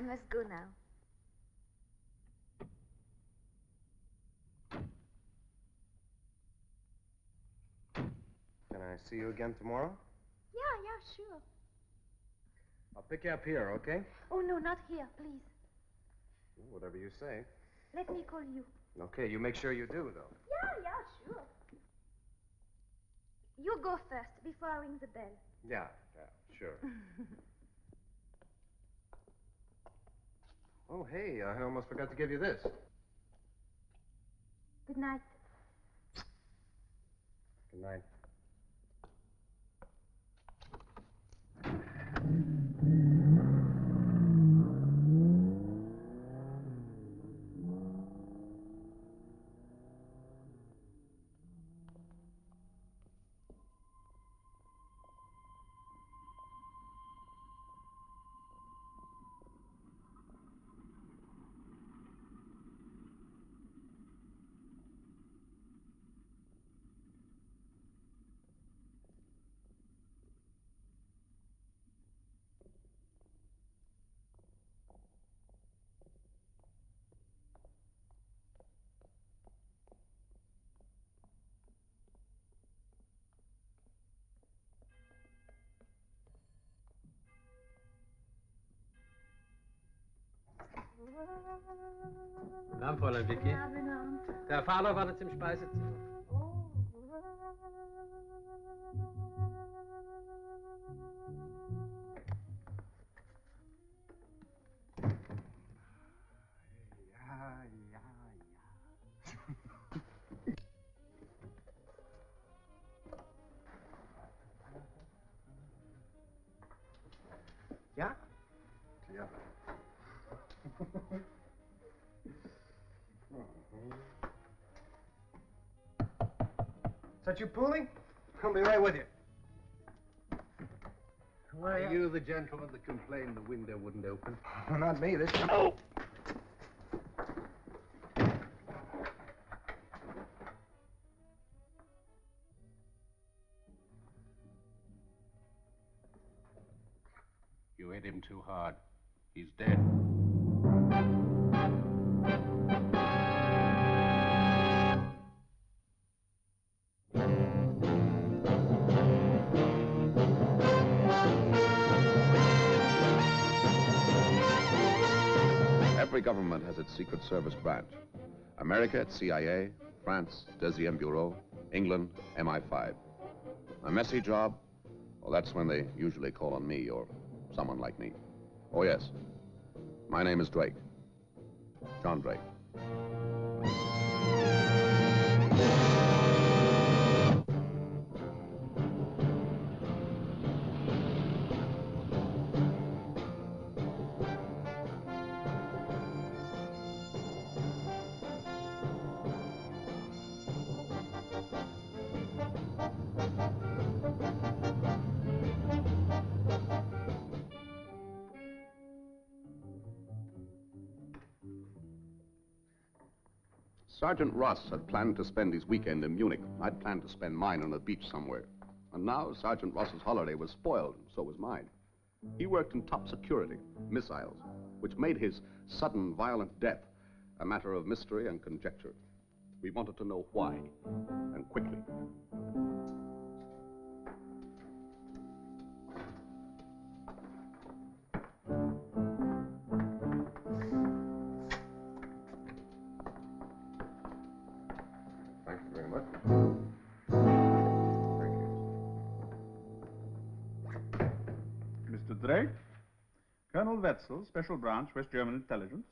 must go now. Can I see you again tomorrow? Yeah, sure. I'll pick you up here, okay? Oh, no, not here, please. Whatever you say. Let me call you. Okay, you make sure you do, though. Yeah, sure. You go first, before I ring the bell. Yeah, sure. Oh, hey, I almost forgot to give you this. Good night. Good night. Guten Abend, Fräulein Vicky. Guten Abend. Der Herr Fahler wartet im Speisezimmer. Oh. Ja? Ja. Is that you pulling? I'll be right with you. Are you the gentleman that complained the window wouldn't open? Well, not me this time. Oh! You hit him too hard. He's dead. Every government has its Secret Service branch. America, its CIA, France, Deuxième Bureau, England, MI5. A messy job? Well, that's when they usually call on me or someone like me. Oh, yes. My name is Drake. John Drake. Sergeant Ross had planned to spend his weekend in Munich. I'd planned to spend mine on a beach somewhere. And now Sergeant Ross's holiday was spoiled, and so was mine. He worked in top security, missiles, which made his sudden, violent death a matter of mystery and conjecture. We wanted to know why, and quickly. Thank you very much. Thank you. Mr. Drake? Colonel Wetzel, Special Branch, West German Intelligence.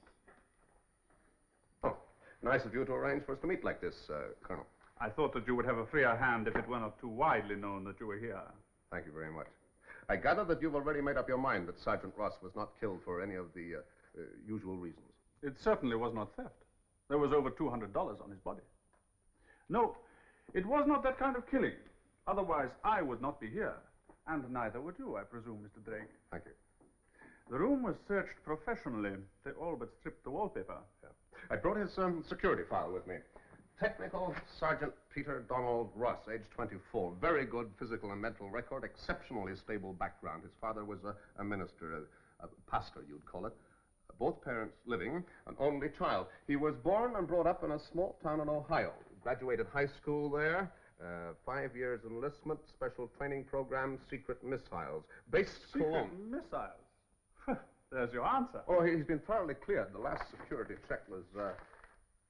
Oh, nice of you to arrange for us to meet like this, Colonel. I thought that you would have a freer hand if it were not too widely known that you were here. Thank you very much. I gather that you've already made up your mind that Sergeant Ross was not killed for any of the usual reasons. It certainly was not theft. There was over $200 on his body. No, it was not that kind of killing. Otherwise, I would not be here. And neither would you, I presume, Mr. Drake. Thank you. The room was searched professionally. They all but stripped the wallpaper. Yeah. I brought his security file with me. Technical Sergeant Peter Donald Ross, age 24. Very good physical and mental record, exceptionally stable background. His father was a minister, a pastor, you'd call it. both parents living, an only child. He was born and brought up in a small town in Ohio. Graduated high school there. 5 years enlistment, special training program, secret missiles. Base Cologne. Missiles? There's your answer. Oh, he's been thoroughly cleared. The last security check was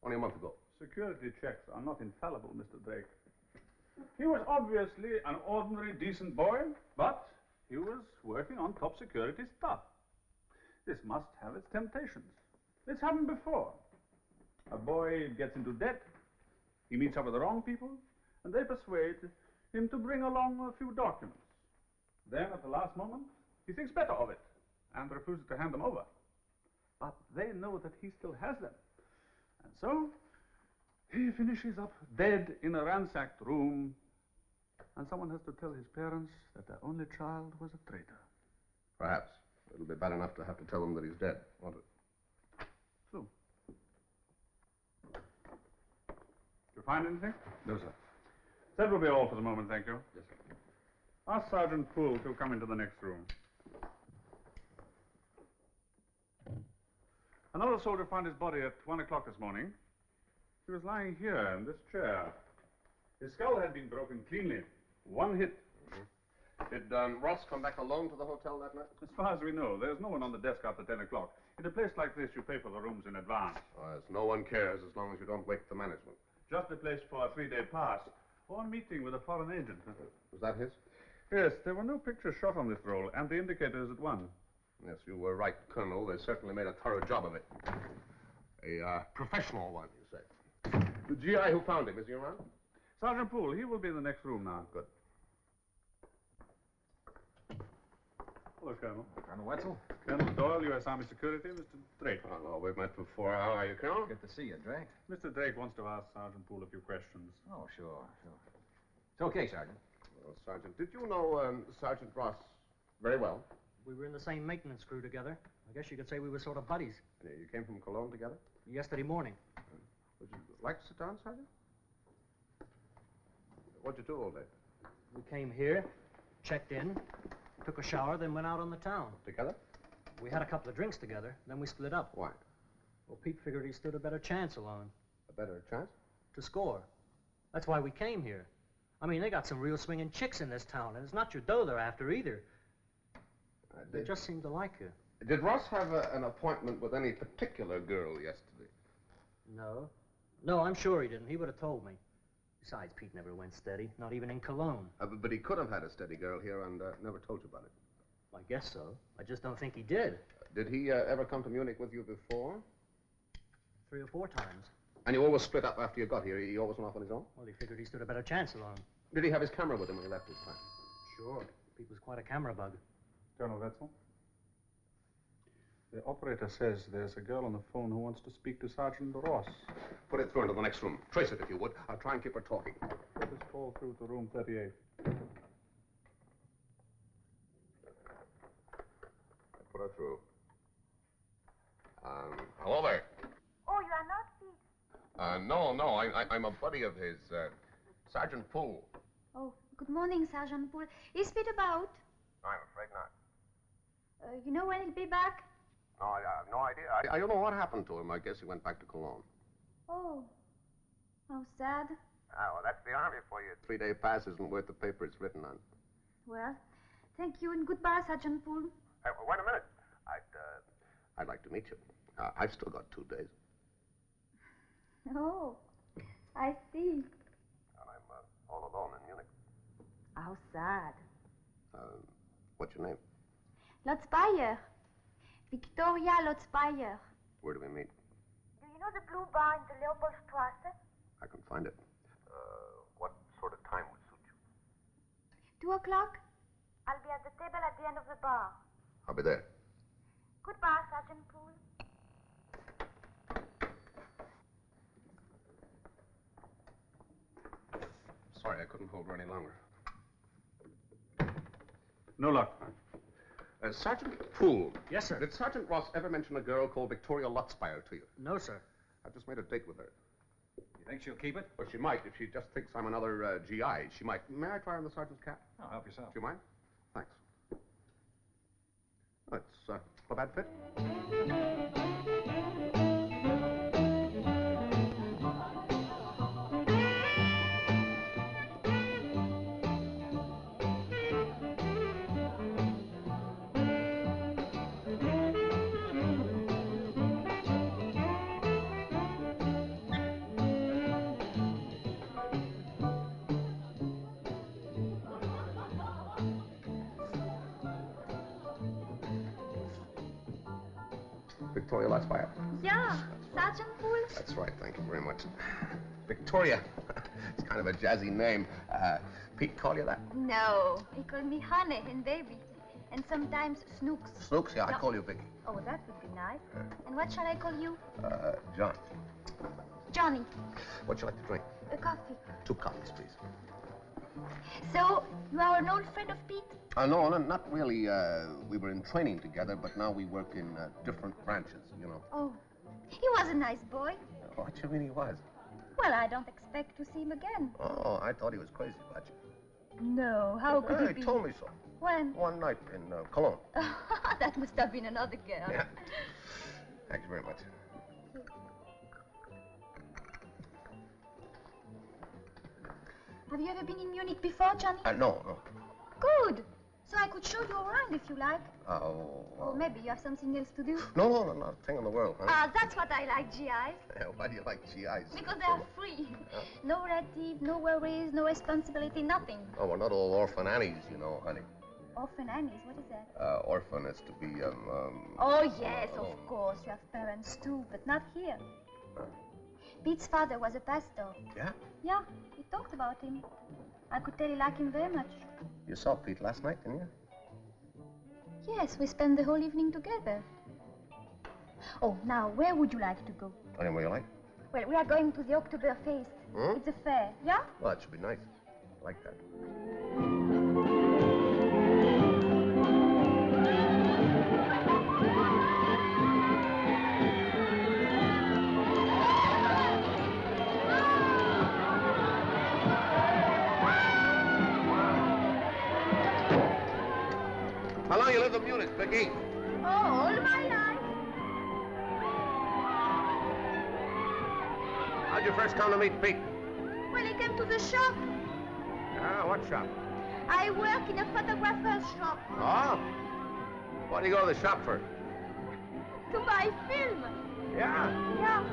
only a month ago. Security checks are not infallible, Mr. Drake. He was obviously an ordinary, decent boy, but he was working on top security stuff. This must have its temptations. It's happened before. A boy gets into debt, he meets up with the wrong people, and they persuade him to bring along a few documents. Then, at the last moment, he thinks better of it and refuses to hand them over. But they know that he still has them. And so, he finishes up dead in a ransacked room, and someone has to tell his parents that their only child was a traitor. Perhaps. It'll be bad enough to have to tell them that he's dead, won't it? So. Did you find anything? No, sir. That will be all for the moment, thank you. Yes, sir. Ask Sergeant Poole to come into the next room. Another soldier found his body at 1 o'clock this morning. He was lying here in this chair. His skull had been broken cleanly. One hit. Did Ross come back alone to the hotel that night? As far as we know, there's no one on the desk after 10 o'clock. In a place like this, you pay for the rooms in advance. Oh, yes, no one cares as long as you don't wake the management. Just a place for a 3-day pass or a meeting with a foreign agent. Was that his? Yes, there were no pictures shot on this roll, and the indicator is at 1. Yes, you were right, Colonel. They certainly made a thorough job of it. A professional one, you say. The GI who found him, is he around? Sergeant Poole, he will be in the next room now. Good. Hello, Colonel. Colonel Wetzel? Colonel Doyle, U.S. Army Security, Mr. Drake. Hello, we've met before. How are you, Colonel? Good to see you, Drake. Mr. Drake wants to ask Sergeant Poole a few questions. Oh, sure. It's okay, Sergeant. Well, Sergeant, did you know Sergeant Ross very well? We were in the same maintenance crew together. I guess you could say we were sort of buddies. Yeah, you came from Cologne together? Yesterday morning. Would you like to sit down, Sergeant? What'd you do all day? We came here, checked in, took a shower, then went out on the town. Together? We had a couple of drinks together, then we split up. Why? Well, Pete figured he stood a better chance alone. A better chance? To score. That's why we came here. I mean, they got some real swinging chicks in this town, and it's not your dough they're after either. They just seem to like you. Did Ross have an appointment with any particular girl yesterday? No. No, I'm sure he didn't. He would have told me. Besides, Pete never went steady, not even in Cologne. But he could have had a steady girl here and never told you about it. I guess so. I just don't think he did. Did he ever come to Munich with you before? 3 or 4 times. And you always split up after you got here? He always went off on his own? Well, he figured he stood a better chance alone. Did he have his camera with him when he left his time? Sure. Pete was quite a camera bug. Colonel Wetzel? The operator says there's a girl on the phone who wants to speak to Sergeant Ross. Put it through into the next room. Trace it if you would. I'll try and keep her talking. Put this call through to room 38. Put her through. Hello there. Oh, you are not Pete. No, I'm a buddy of his, Sergeant Poole. Oh, good morning, Sergeant Poole. Is Pete about? I'm afraid not. You know when he'll be back? No, I have no idea. I don't know what happened to him. I guess he went back to Cologne. Oh, how sad. Well, that's the Army for you. 3-day pass isn't worth the paper it's written on. Well, thank you and goodbye, Sergeant Poole. Wait a minute. I'd like to meet you. I've still got 2 days. Oh, I see. And I'm all alone in Munich. How sad. What's your name? Lotz Bayer. Victoria Lotz Bayer. Where do we meet? Do you know the blue bar in the Leopoldstrasse? I can find it. What sort of time would suit you? 2 o'clock? I'll be at the table at the end of the bar. I'll be there. Goodbye, Sergeant Poole. Sorry, I couldn't hold her any longer. No luck. Sergeant Poole. Yes, sir. Did Sergeant Ross ever mention a girl called Victoria Lutzmeyer to you? No, sir. I've just made a date with her. You think she'll keep it? Well, she might. If she just thinks I'm another GI, she might. May I try on the sergeant's cap? Oh, help yourself. Do you mind? Thanks. Oh, it's Not a bad fit? Victoria lights fire. Yeah, Sergeant Poole. That's right, thank you very much. Victoria. It's kind of a jazzy name. Pete call you that? No, he called me Honey and Baby. And sometimes Snooks. Snooks? Yeah, I call you Vicky. Oh, that would be nice. And what shall I call you? John. Johnny. What you like to drink? A coffee. 2 coffees, please. So, you are an old friend of Pete? No, not really. We were in training together, but now we work in different branches, you know. Oh, he was a nice boy. What you mean he was? Well, I don't expect to see him again. Oh, I thought he was crazy about you. No, how could He be? told me so. When? One night in Cologne. That must have been another girl. Yeah. Thank you very much. Have you ever been in Munich before, Johnny? No. Good. So I could show you around if you like. Oh. Or maybe you have something else to do. No, not a thing in the world, huh? Ah, that's what I like, GIs. Why do you like GIs? Because they are free. No relative, no worries, no responsibility, nothing. Oh, we're not all orphan Annies, you know, honey. Orphan Annies, what is that? Orphan is to be, Oh, yes, of course. You have parents too, but not here. Pete's father was a pastor. Yeah? Yeah, he talked about him. I could tell you like him very much. You saw Pete last night, didn't you? Yes, we spent the whole evening together. Oh, now, where would you like to go? Anywhere you like. Well, we are going to the Oktoberfest. Hmm? It's a fair, yeah? Well, that should be nice. I like that. How long you lived in Munich, Vicky? Oh, all my life. How'd you first come to meet Pete? Well, he came to the shop. Ah, what shop? I work in a photographer's shop. Oh? What do you go to the shop for? To buy film. Yeah. Yeah.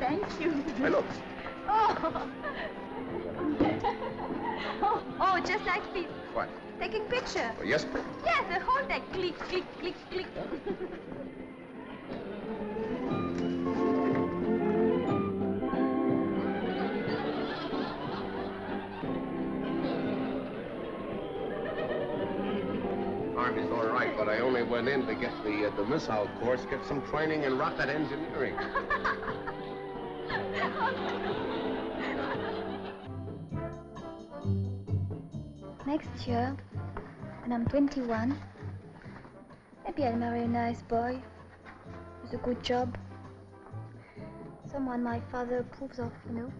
Thank you. Hey, look. Oh. Oh, just like Pete. What? Taking picture. Oh, yes, Pete. Yeah, the whole day. Click, click, click, click. Army's all right, but I only went in to get the missile course, get some training in rocket engineering. Next year, when I'm 21, maybe I'll marry a nice boy with a good job. Someone my father approves of, you know.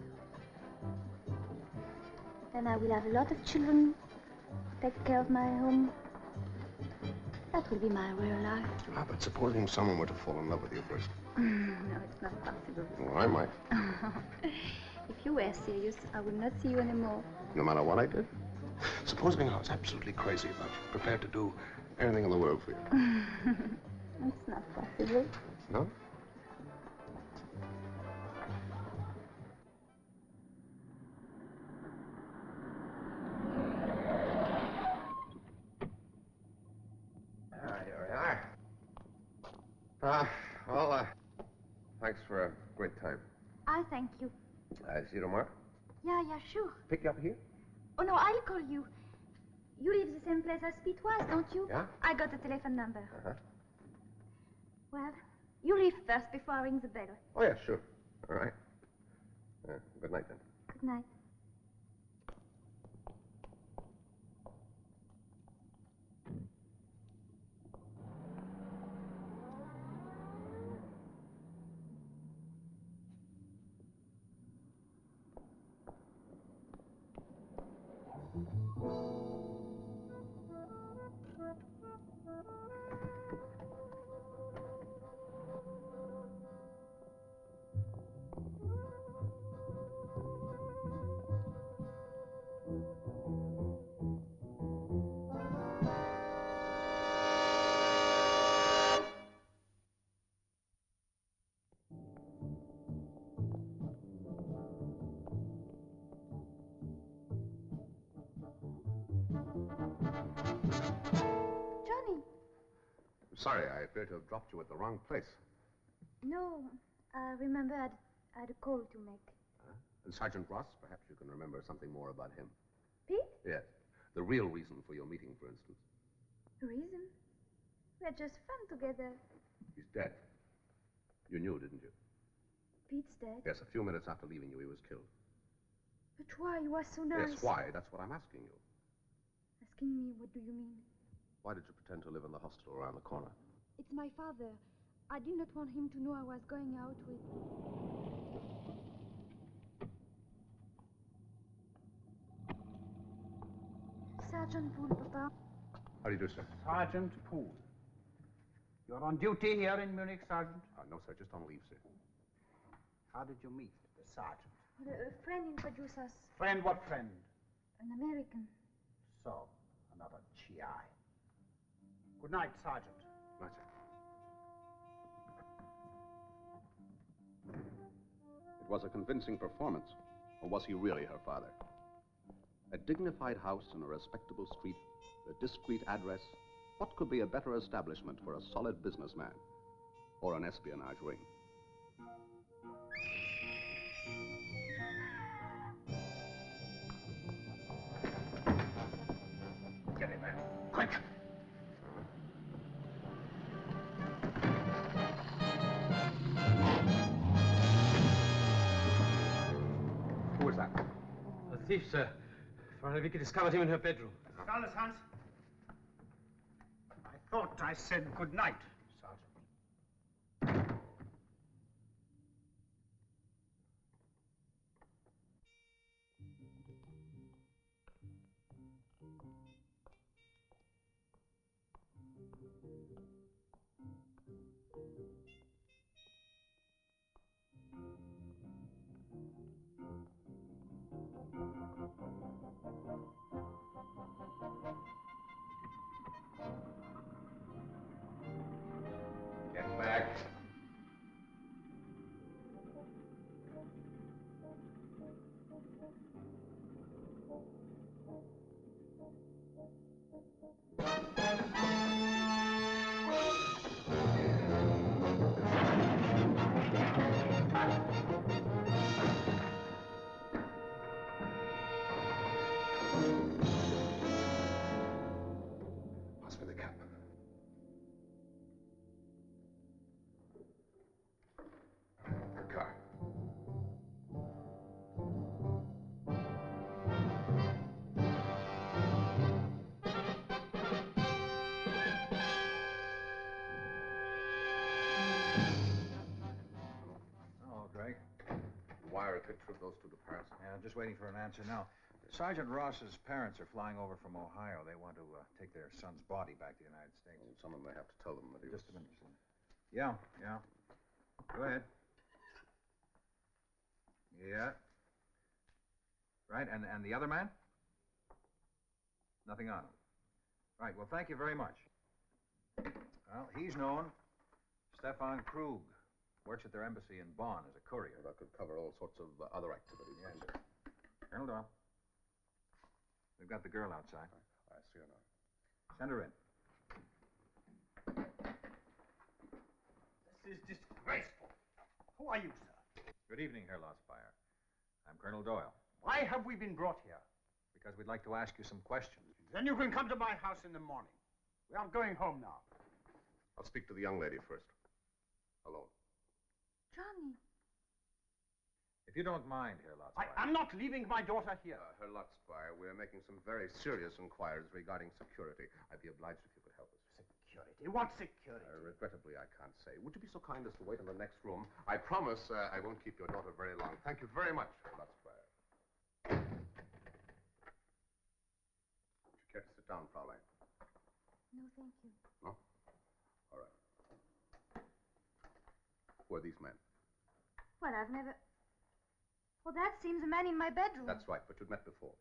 Then I will have a lot of children, take care of my home. That will be my real life. Ah, but supposing someone were to fall in love with you first. No, it's not possible. Well, I might. If you were serious, I would not see you anymore. No matter what I did. Supposing I was absolutely crazy about you, prepared to do anything in the world for you. It's not possible. No? Here we are. Thanks for a great time. I thank you. See you tomorrow. Yeah, sure. Pick you up here? Oh, no, I'll call you. You live the same place as Pete was, don't you? Yeah. I got the telephone number. Uh-huh. Well, you leave first before I ring the bell. Oh, yeah, sure. All right. Good night, then. Good night. sorry, I appear to have dropped you at the wrong place. No, I remember I had a call to make. And Sergeant Ross, perhaps you can remember something more about him. Pete? Yes. The real reason for your meeting, for instance. The reason? We had just fun together. He's dead. You knew, didn't you? Pete's dead? Yes, a few minutes after leaving you, he was killed. But why? He was so nice. Yes, why? That's what I'm asking you. Asking me, what do you mean? Why did you pretend to live in the hostel around the corner? It's my father. I did not want him to know I was going out with... Sergeant Poole, Papa. How do you do, sir? Sergeant Poole. You're on duty here in Munich, Sergeant? No, sir, just on leave, sir. How did you meet the sergeant? Well, a friend introduced us. Friend, what friend? An American. So, another GI. Good night, Sergeant. Right, sir. It was a convincing performance, or was he really her father? A dignified house in a respectable street, a discreet address. What could be a better establishment for a solid businessman or an espionage ring? Get him, man. Quick! Who was that? A thief, sir. Frau Vicky discovered him in her bedroom. Carlos, Hans. I thought I said good night, Sergeant. Get back. Pass me the cap. The car. Oh, Drake. Wire a picture of those two to Paris. Yeah, just waiting for an answer now. Sergeant Ross's parents are flying over from Ohio. They want to take their son's body back to the United States. And someone may have to tell them that he was... Just a minute. Yeah. Go ahead. Yeah. Right, and the other man? Nothing on him. Right, well, thank you very much. Well, he's known. Stefan Krug. Works at their embassy in Bonn as a courier. That could cover all sorts of other activities. Yes, sir. Colonel Doyle. We've got the girl outside. I see her now. Send her in. This is disgraceful. Who are you, sir? Good evening, Herr Lossmeyer. I'm Colonel Doyle. Why have we been brought here? Because we'd like to ask you some questions. Then you can come to my house in the morning. We are going home now. I'll speak to the young lady first. Alone. Johnny. If you don't mind, Herr Lossmeyer. I am not leaving my daughter here. Herr Lutzfire, we're making some very serious inquiries regarding security. I'd be obliged if you could help us. Security? What security? Regrettably, I can't say. Would you be so kind as to wait in the next room? I promise I won't keep your daughter very long. Thank you very much, Herr Lutzfire. Would you care to sit down, Fraulein? No, thank you. No? All right. Who are these men? Well, I've never... Well, that seems a man in my bedroom. That's right, but you'd met before.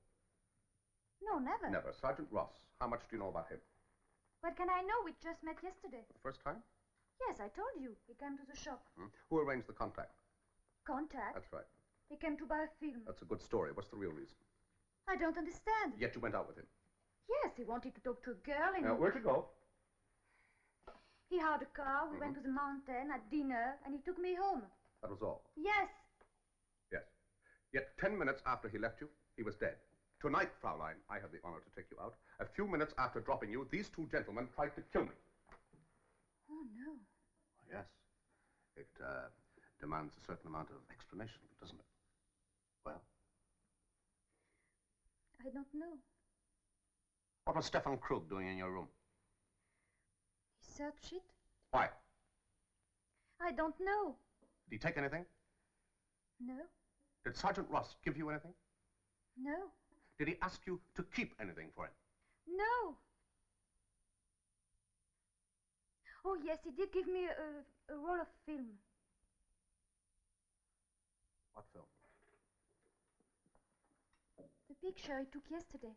No, never. Never. Sergeant Ross, how much do you know about him? What can I know? We just met yesterday. The first time? Yes, I told you. He came to the shop. Who arranged the contact? Contact? That's right. He came to buy a film. That's a good story. What's the real reason? I don't understand. Yet you went out with him. Yes, he wanted to talk to a girl in... Where'd you go? He hired a car, we went to the mountain at dinner, and he took me home. That was all? Yes. Yes. Yet 10 minutes after he left you, he was dead. Tonight, Fraulein, I have the honor to take you out. A few minutes after dropping you, these two gentlemen tried to kill me. Oh, no. Yes. It demands a certain amount of explanation, doesn't it? Well? I don't know. What was Stefan Krug doing in your room? He searched it. Why? I don't know. Did he take anything? No. Did Sergeant Ross give you anything? No. Did he ask you to keep anything for him? No. Oh, yes, he did give me a roll of film. What film? The picture he took yesterday.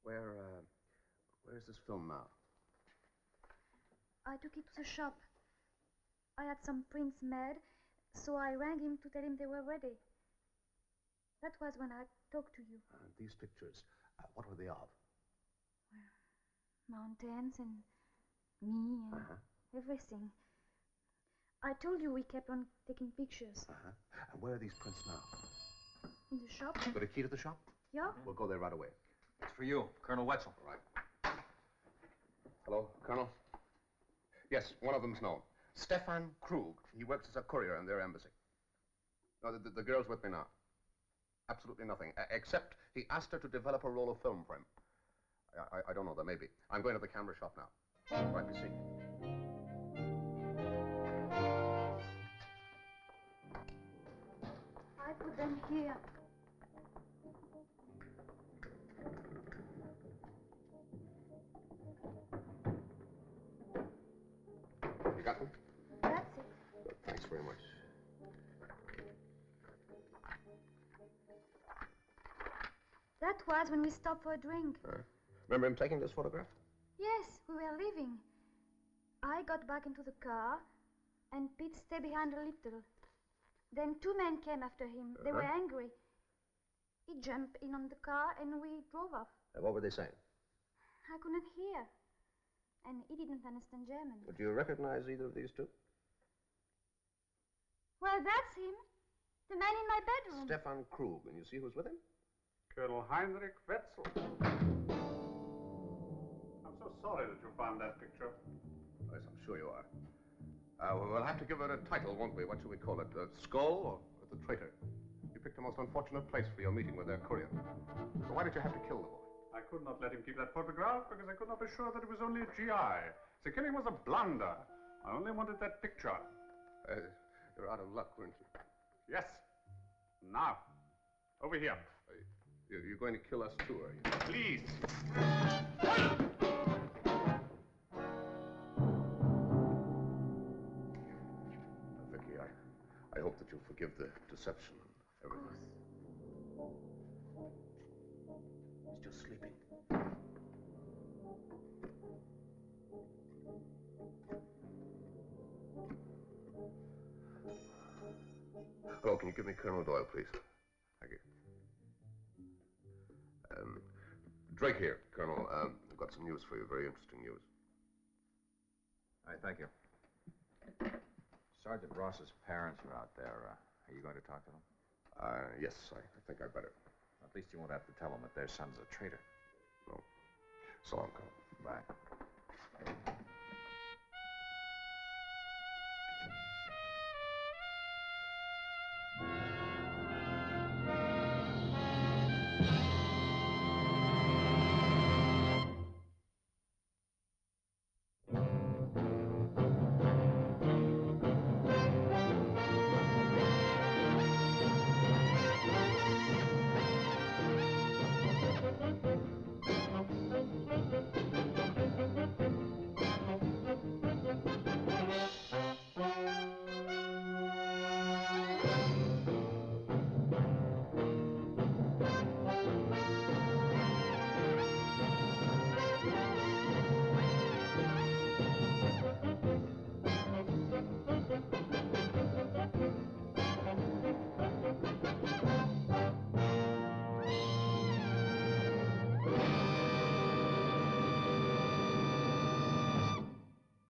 Where's this film now? I took it to the shop. I had some prints made, so I rang him to tell him they were ready. That was when I talked to you. These pictures, what were they of? Mountains and me and everything. I told you we kept on taking pictures. And where are these prints now? In the shop. Got a key to the shop? Yeah? We'll go there right away. It's for you, Colonel Wetzel. All right. Hello, Colonel? Yes, one of them's known. Stefan Krug. He works as a courier in their embassy. No, the girl's with me now. Absolutely nothing, except he asked her to develop a roll of film for him. I don't know, there may be. I'm going to the camera shop now. Right, be seeing you. I put them here. You got them? That's it. Good, thanks very much. That was when we stopped for a drink. Remember him taking this photograph? Yes, we were leaving. I got back into the car, and Pete stayed behind a little. Then two men came after him. They were angry. He jumped in on the car, and we drove off. What were they saying? I couldn't hear. And he didn't understand German. Do you recognize either of these two? Well, that's him. The man in my bedroom. Stefan Krug. And you see who's with him? Colonel Heinrich Wetzel. I'm so sorry that you found that picture. Yes, I'm sure you are. We'll have to give it a title, won't we? What shall we call it? The Skull or the Traitor? You picked the most unfortunate place for your meeting with their courier. So why did you have to kill the boy? I could not let him keep that photograph because I could not be sure that it was only a GI. The killing was a blunder. I only wanted that picture. You're out of luck, weren't you? Yes. Now, over here. You're going to kill us too, are you? Please. Vicky, I hope that you'll forgive the deception and everything. He's just sleeping. Hello, can you give me Colonel Doyle, please? Thank you. Drake here, Colonel. I've got some news for you, very interesting news. All right, thank you. Sergeant Ross's parents are out there. Are you going to talk to them? Yes, I think I'd better. At least you won't have to tell them that their son's a traitor. No. So long, Colonel. Bye.